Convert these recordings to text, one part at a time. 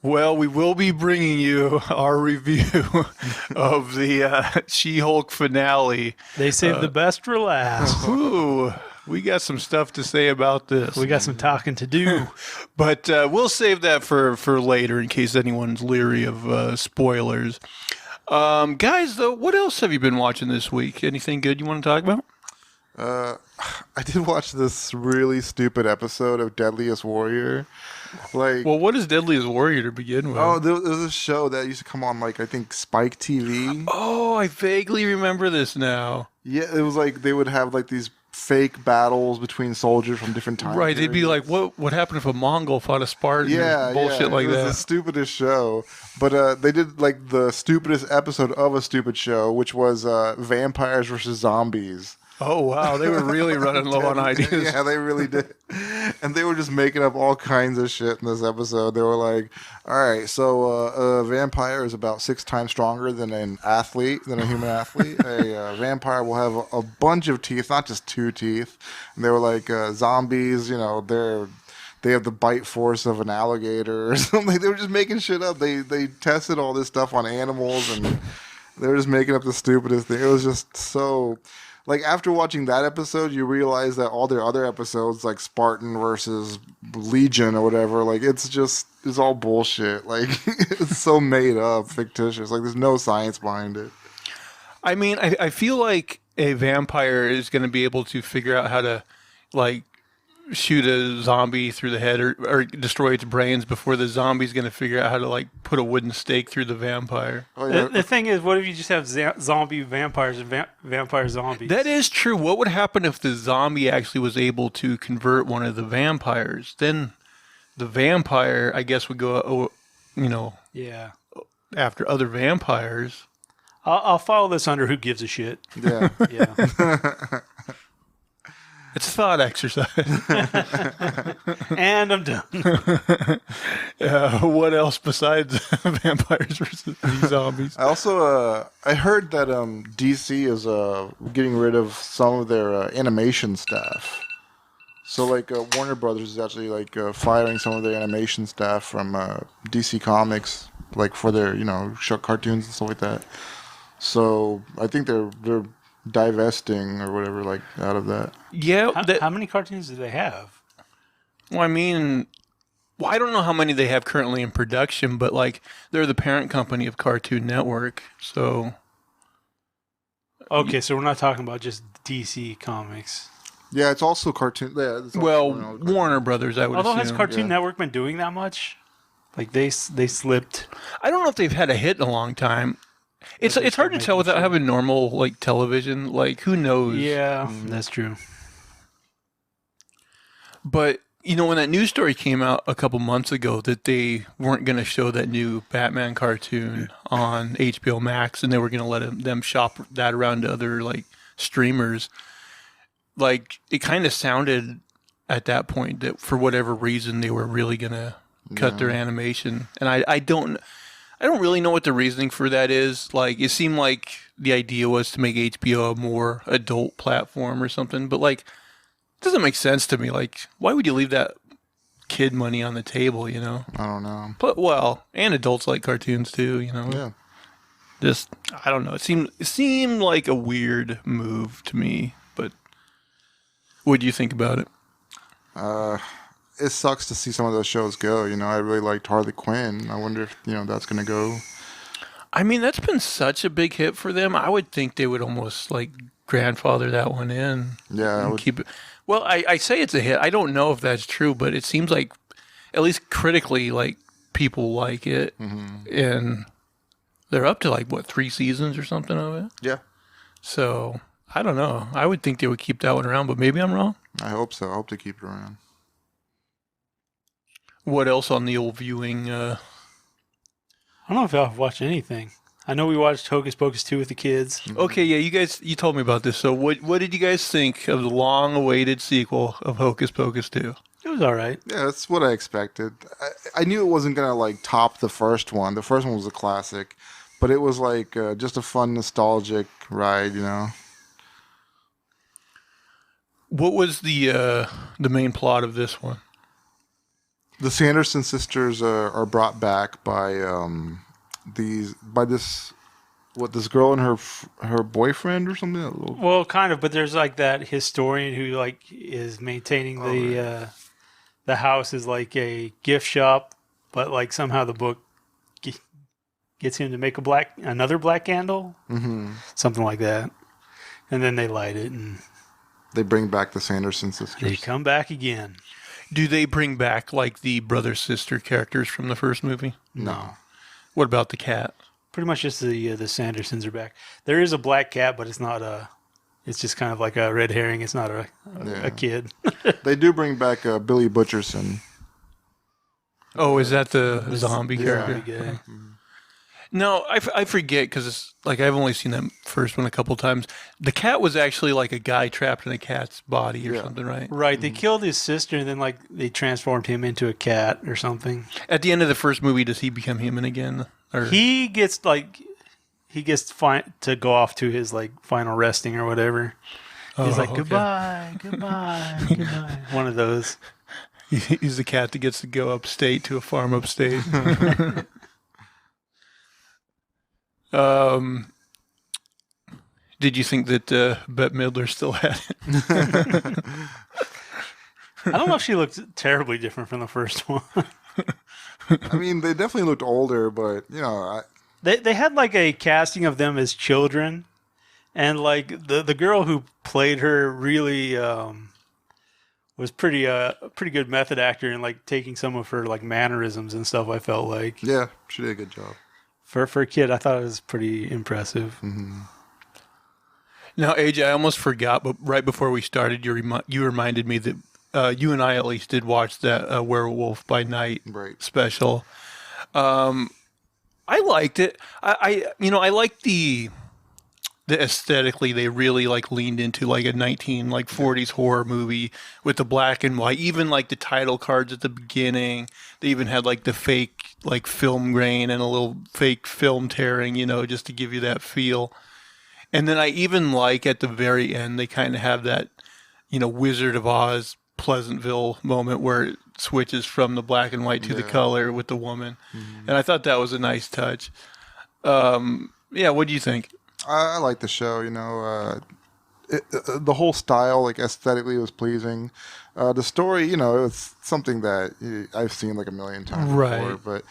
Well, we will be bringing you our review of the She-Hulk finale. They saved the best for last. Ooh, we got some stuff to say about this. We got some talking to do. But we'll save that for later in case anyone's leery of spoilers. Guys, though, what else have you been watching this week? Anything good you want to talk about? I did watch this really stupid episode of Deadliest Warrior. Well, what is Deadliest Warrior to begin with? Oh, there was a show that used to come on, I think Spike TV. Oh, I vaguely remember this now. Yeah, it was they would have these fake battles between soldiers from different times. Right, they'd be like, "What happened if a Mongol fought a Spartan?" Yeah, bullshit like that. It was the stupidest show, but they did the stupidest episode of a stupid show, which was vampires versus zombies. Oh wow, they were really running low on ideas. Yeah, they really did, and they were just making up all kinds of shit in this episode. They were like, "All right, so a vampire is about 6 times stronger than a human athlete. A vampire will have a bunch of teeth, not just 2 teeth." And they were like, "Zombies, they have the bite force of an alligator or something." They were just making shit up. They tested all this stuff on animals, and they were just making up the stupidest thing. It was just so. After watching that episode, you realize that all their other episodes, like Spartan versus Legion or whatever, it's all bullshit. It's so made up, fictitious. There's no science behind it. I mean, I feel like a vampire is going to be able to figure out how to, shoot a zombie through the head or destroy its brains before the zombie's going to figure out how to, put a wooden stake through the vampire. Oh, yeah. The thing is, what if you just have zombie vampires and vampire zombies? That is true. What would happen if the zombie actually was able to convert one of the vampires? Then the vampire, I guess, would go, Yeah. after other vampires. I'll follow this under who gives a shit. Yeah. Yeah. It's a thought exercise. And I'm done. What else besides vampires versus these zombies? I also I heard that DC is getting rid of some of their animation staff. So Warner Brothers is actually firing some of their animation staff from DC Comics, for their show cartoons and stuff like that. So I think they're divesting or whatever out of that. Yeah. How many cartoons do they have? Well, I mean, I don't know how many they have currently in production, but they're the parent company of Cartoon Network, so. Okay, so we're not talking about just DC Comics. Yeah, it's also cartoon. Yeah, it's Warner Brothers, I would assume. Has Cartoon Network been doing that much? They slipped. I don't know if they've had a hit in a long time. It's hard to tell without having normal television. Who knows? Yeah, that's true. But when that news story came out a couple months ago that they weren't going to show that new Batman cartoon on HBO Max, and they were going to let them shop that around to other streamers. It kind of sounded at that point that for whatever reason they were really going to cut their animation, and I don't really know what the reasoning for that is. It seemed like the idea was to make HBO a more adult platform or something, but it doesn't make sense to me. Why would you leave that kid money on the table, I don't know. But, and adults like cartoons too, Yeah. Just, I don't know. It seemed like a weird move to me, but what do you think about it? It sucks to see some of those shows go. I really liked Harley Quinn. I wonder if, that's going to go. I mean, that's been such a big hit for them. I would think they would almost grandfather that one in. Yeah. Keep it. Well, I say it's a hit. I don't know if that's true, but it seems like, at least critically, people like it. Mm-hmm. And they're up to 3 seasons or something of it. Yeah. So, I don't know. I would think they would keep that one around, but maybe I'm wrong. I hope so. I hope they keep it around. What else on the old viewing? I don't know if I've watched anything. I know we watched Hocus Pocus 2 with the kids. Okay, yeah, you told me about this. So what did you guys think of the long-awaited sequel of Hocus Pocus 2? It was all right. Yeah, that's what I expected. I knew it wasn't going to top the first one. The first one was a classic, but it was just a fun, nostalgic ride, What was the main plot of this one? The Sanderson sisters are brought back by this girl and her boyfriend or something. Well, kind of, but there's like that historian who like is maintaining the house is like a gift shop, but like somehow the book gets him to make another black candle, something like that, and then they light it and they bring back the Sanderson sisters. they come back again. Do they bring back like the brother-sister characters from the first movie? No. What about the cat? Pretty much just the Sandersons are back. There is a black cat, but it's not a. It's just kind of like a red herring. It's not a kid. They do bring back Billy Butcherson. Oh, is that the zombie character? Pretty good. No, I forget because it's like I've only seen that first one a couple times. The cat was actually like a guy trapped in a cat's body or something, right? Right. They killed his sister, and then like they transformed him into a cat or something. At the end of the first movie, does he become human again? Or He gets to go off to his like final resting or whatever. He's like, okay. goodbye, goodbye. One of those. He's the cat that gets to go upstate to a farm upstate. Did you think that Bette Midler still had it? I don't know if she looked terribly different from the first one. I mean, they definitely looked older, but They had like a casting of them as children, and like the girl who played her really was pretty good method actor and like taking some of her like mannerisms and stuff. I felt like yeah, she did a good job. for a kid, I thought it was pretty impressive. Now, AJ, I almost forgot, but right before we started, you reminded me that you and I at least did watch that Werewolf by Night special. I liked it. I liked the aesthetically. They really like leaned into like a 40s horror movie with the black and white. Even like the title cards at the beginning, they even had like the fake like film grain and a little fake film tearing, just to give you that feel. And then I even like at the very end, they kind of have that, Wizard of Oz, Pleasantville moment where it switches from the black and white to the color with the woman. And I thought that was a nice touch. What do you think? I like the show, the whole style, like aesthetically, was pleasing. The story, it's something that I've seen like a million times before, but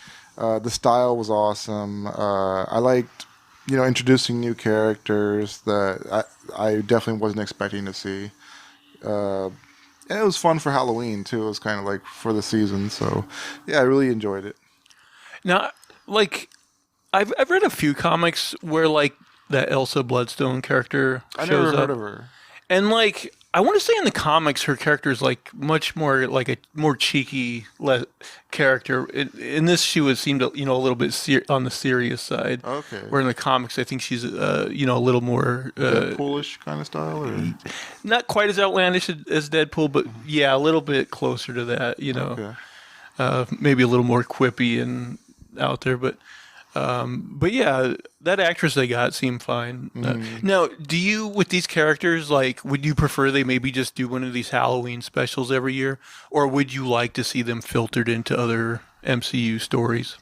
the style was awesome. I liked, introducing new characters that I definitely wasn't expecting to see. And it was fun for Halloween too. It was kind of like for the season, so yeah, I really enjoyed it. Now, like, I've read a few comics where like that Elsa Bloodstone character I shows never heard up. of her. And like, I want to say in the comics, her character is like much more like a more cheeky character. In this, she would seem to a little bit on the serious side. Okay. Where in the comics, I think she's a little more Deadpoolish kind of style, or not quite as outlandish as Deadpool, but yeah, a little bit closer to that. Okay. Maybe a little more quippy and out there, but yeah, that actress they got seemed fine. Now, do you, with these characters, like, would you prefer they maybe just do one of these Halloween specials every year, or would you like to see them filtered into other MCU stories?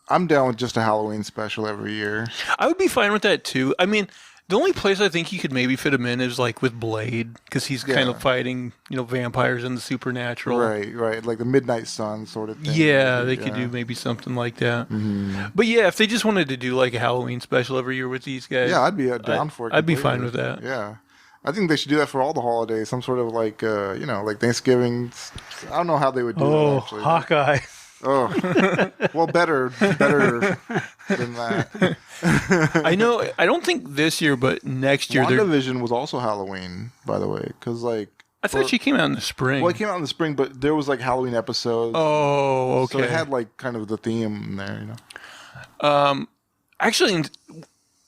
I'm down with just a Halloween special every year. I would be fine with that too. I mean, the only place I think you could maybe fit him in is like with Blade, because he's kind of fighting, vampires and the supernatural. Right. Like the Midnight Sun sort of thing. Yeah, they could do maybe something like that. But yeah, if they just wanted to do like a Halloween special every year with these guys, yeah, I'd be down for it. I'd be completely. fine with that. Yeah, I think they should do that for all the holidays. Some sort of like, like Thanksgiving. I don't know how they would do that. Actually. Hawkeye. Oh, well, better than that. I know. I don't think this year, but next year. WandaVision was also Halloween, by the way, because like I thought she came out in the spring. Well, it came out in the spring, but there was like Halloween episodes. Oh, okay. So it had like kind of the theme in there, Actually,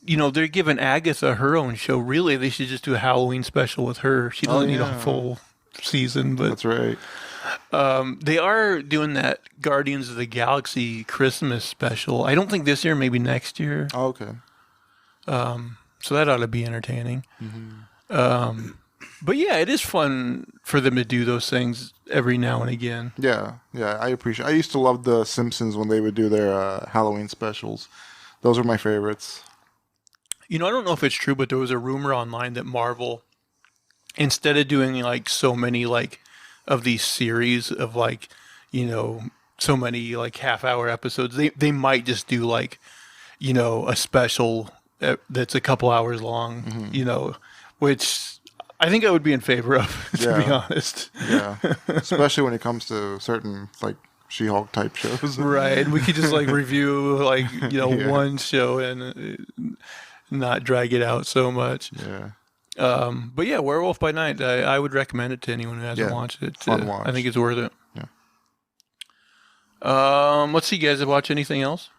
they're giving Agatha her own show. Really, they should just do a Halloween special with her. She doesn't need a full season, but that's right. They are doing that Guardians of the Galaxy Christmas special. I don't think this year, maybe next year. Oh, okay. So that ought to be entertaining. But yeah, it is fun for them to do those things every now and again. Yeah, I appreciate. I used to love the Simpsons when they would do their Halloween specials. Those were my favorites. You know, I don't know if it's true, but there was a rumor online that Marvel, instead of doing like so many like of these series of like, you know, so many like half-hour episodes, they might just do like, you know, a special that's a couple hours long, you know, which I think I would be in favor of, to be honest. Yeah, especially when it comes to certain like She-Hulk type shows. Right. We could just like review like, you know, one show and not drag it out so much. Yeah. But yeah, Werewolf by Night, I would recommend it to anyone who hasn't watched it. Fun watch. I think it's worth it. Yeah. Let's see, guys, watch anything else?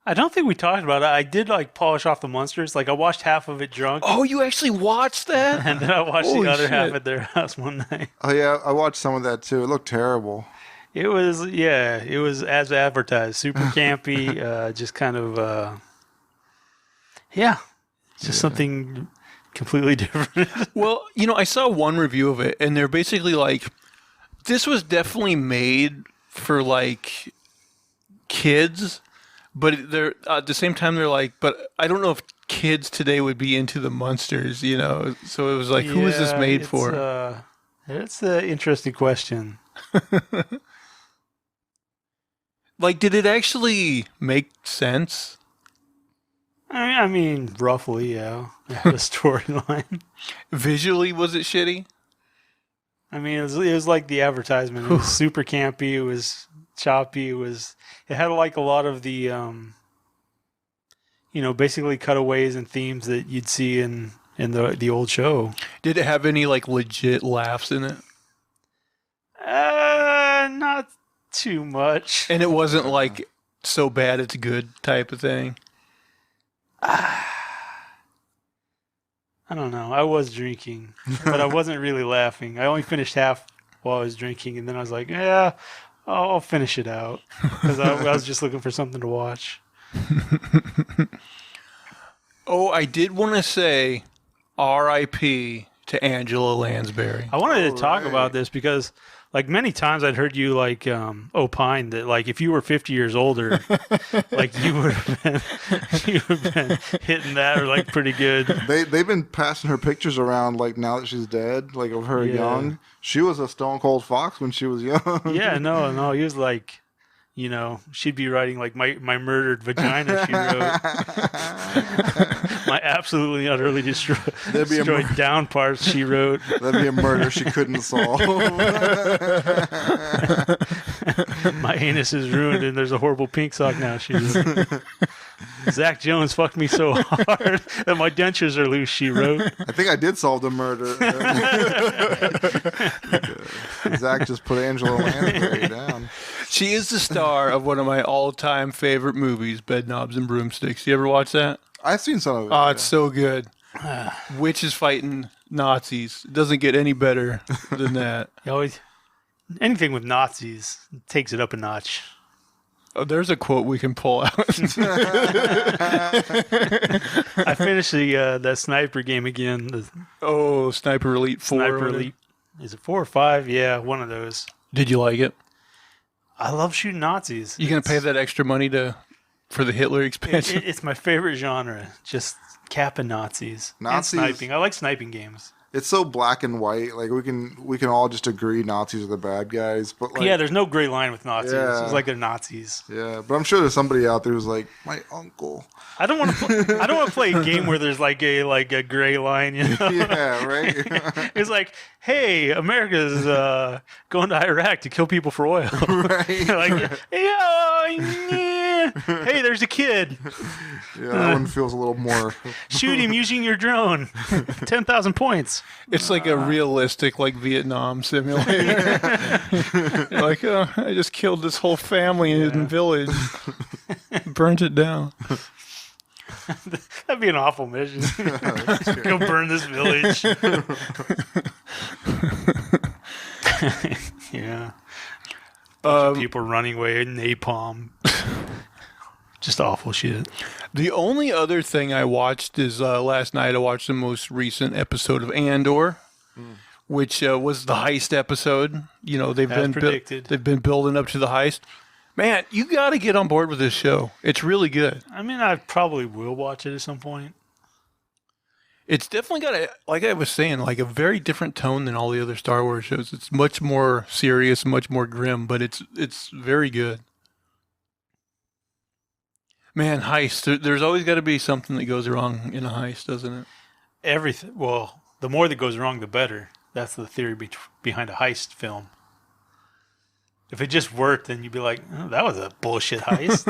I don't think we talked about it. I did like polish off the Munsters. Like I watched half of it drunk. Oh, you actually watched that? And then I watched Holy the other half shit. at their house one night. Oh yeah, I watched some of that too. It looked terrible. It was as advertised. Super campy, just kind of just something completely different. Well, you know, I saw one review of it, and they're basically like, this was definitely made for like kids, but they're at the same time they're like, but I don't know if kids today would be into the Munsters, you know. So it was like, who is this made for? It's an interesting question. Like, did it actually make sense? I mean, roughly, yeah. It had a storyline. Visually, was it shitty? I mean, it was like the advertisement. It was super campy. It was choppy. It had like a lot of the, you know, basically cutaways and themes that you'd see in the old show. Did it have any like legit laughs in it? Not too much. And it wasn't like so bad it's good type of thing. I don't know. I was drinking, but I wasn't really laughing. I only finished half while I was drinking, and then I was like, yeah, I'll finish it out. Because I was just looking for something to watch. Oh, I did want to say R.I.P. to Angela Lansbury. I wanted to talk about this because, like, many times I'd heard you, like, opine that, like, if you were 50 years older, like, you would have been hitting that or, like, pretty good. They've been passing her pictures around, like, now that she's dead, like, of her young. She was a stone cold fox when she was young. Yeah, no, he was like, you know, she'd be writing like my murdered vagina. She wrote my absolutely utterly destroyed down parts. She wrote that'd be a murder she couldn't solve. My anus is ruined and there's a horrible pink sock now. She wrote. Zach Jones fucked me so hard that my dentures are loose. She wrote. I think I did solve the murder. Zach just put Angela Lansbury down. She is the star of one of my all-time favorite movies, Bed Knobs and Broomsticks. You ever watch that? I've seen some of it. Oh, it's so good. Witches fighting Nazis. It doesn't get any better than that. Anything with Nazis takes it up a notch. Oh, there's a quote we can pull out. I finished that sniper game again. Sniper Elite 4. Sniper Elite. Is it 4 or 5? Yeah, one of those. Did you like it? I love shooting Nazis. You gonna pay that extra money for the Hitler expansion? It's my favorite genre. Just capping Nazis. And sniping. I like sniping games. It's so black and white. Like we can all just agree Nazis are the bad guys, but like, yeah, there's no gray line with Nazis. Yeah. It's like they're Nazis. Yeah, but I'm sure there's somebody out there who's like, my uncle. I don't want to play a game where there's like a gray line. You know? Yeah, right. It's like, hey, America's going to Iraq to kill people for oil. Right. Like, yeah. Hey, there's a kid. Yeah, that one feels a little more. Shoot him using your drone. 10,000 points. It's like a realistic, like Vietnam simulator. Like, I just killed this whole family in a village, burnt it down. That'd be an awful mission. Go burn this village. Yeah. People running away, napalm. Just awful shit. The only other thing I watched is last night I watched the most recent episode of Andor, which was the heist episode. You know, they've As predicted. they've been building up to the heist. Man, you got to get on board with this show. It's really good. I mean, I probably will watch it at some point. It's definitely got a, like I was saying, like a very different tone than all the other Star Wars shows. It's much more serious, much more grim, but it's very good. Man, heist. There's always got to be something that goes wrong in a heist, doesn't it? Everything. Well, the more that goes wrong, the better. That's the theory behind a heist film. If it just worked, then you'd be like, oh, that was a bullshit heist.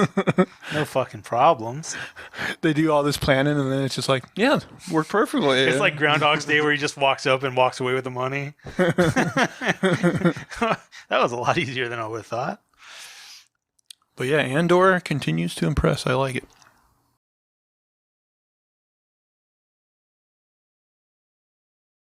No fucking problems. They do all this planning, and then it's just like, yeah, worked perfectly. It's like Groundhog's Day where he just walks up and walks away with the money. That was a lot easier than I would have thought. But yeah, Andor continues to impress. I like it.